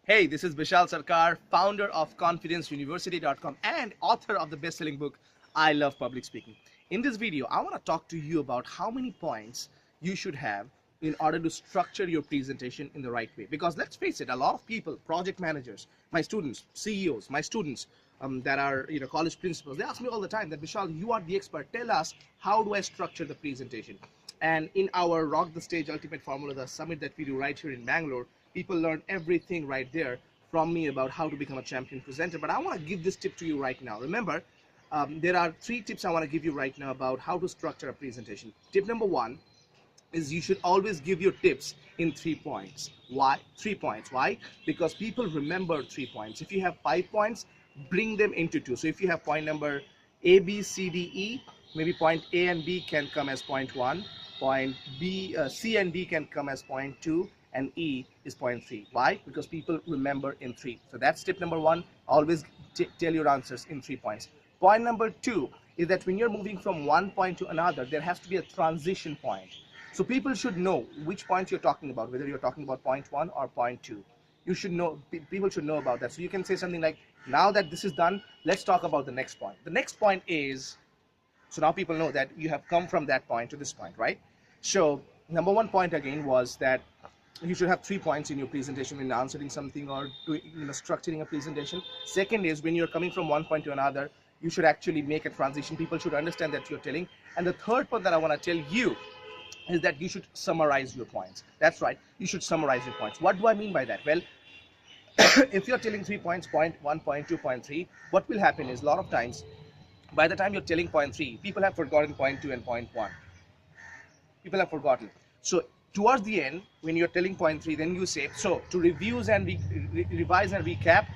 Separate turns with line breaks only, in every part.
Hey, this is Bishal Sarkar, founder of ConfidenceUniversity.com and author of the best-selling book, I Love Public Speaking. In this video, I want to talk to you about how many points you should have in order to structure your presentation in the right way. Because let's face it, a lot of people, project managers, my students, CEOs, my students that are college principals, they ask me all the time that, Bishal, you are the expert. Tell us, how do I structure the presentation? And in our Rock the Stage Ultimate Formula, the summit that we do right here in Bangalore, people learn everything right there from me about how to become a champion presenter. But I want to give this tip to you right now. Remember, there are 3 tips I want to give you right now about how to structure a presentation. Tip number 1 is you should always give your tips in 3 points. Why? 3 points. Why? Because people remember 3 points. If you have 5 points, bring them into 2. So if you have point number A, B, C, D, E, maybe point A and B can come as point 1. Point B, C and D can come as point 2, and E is point 3. Why? Because people remember in 3. So that's tip number 1. Always tell your answers in 3 points. Point number 2 is that when you're moving from one point to another, there has to be a transition point. So people should know which point you're talking about, whether you're talking about point 1 or point 2. You should know, people should know about that. So you can say something like, now that this is done, let's talk about the next point. The next point is, so now people know that you have come from that point to this point, right? So number 1 point again was that you should have 3 points in your presentation when answering something or doing, structuring a presentation. Second is, when you're coming from one point to another, you should actually make a transition. People should understand that you're telling. And the third point that I want to tell you is that you should summarize your points. That's right, you should summarize your points. What do I mean by that? Well, if you're telling 3 points, point 1, point 2, point 3, what will happen is, a lot of times, by the time you're telling point 3, people have forgotten point 2 and point 1. People have forgotten. So towards the end, when you're telling point 3, then you say, so to revise and recap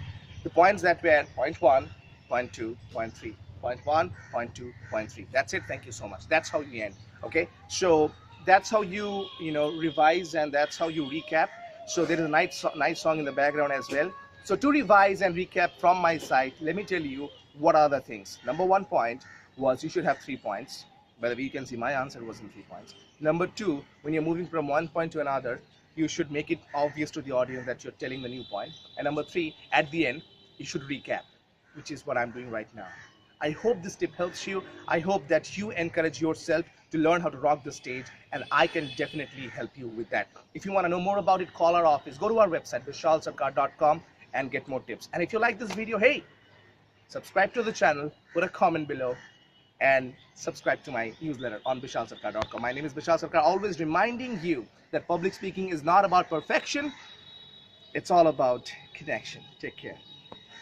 the points that were point 1, point 2, point 3, point 1, point 2, point 3. That's it. Thank you so much. That's how you end. Okay. So that's how you revise, and that's how you recap. So there is a nice song in the background as well. So to revise and recap from my side, let me tell you what are the things. Number 1 point was you should have 3 points. By the way, you can see my answer was in 3 points. Number 2, when you're moving from one point to another, you should make it obvious to the audience that you're telling the new point. And number 3, at the end, you should recap, which is what I'm doing right now. I hope this tip helps you. I hope that you encourage yourself to learn how to rock the stage, and I can definitely help you with that. If you want to know more about it, call our office. Go to our website, bishalsarkar.com, and get more tips. And if you like this video, hey, subscribe to the channel, put a comment below, and subscribe to my newsletter on bishalsarkar.com. My name is Bishal Sarkar, always reminding you that public speaking is not about perfection. It's all about connection. Take care.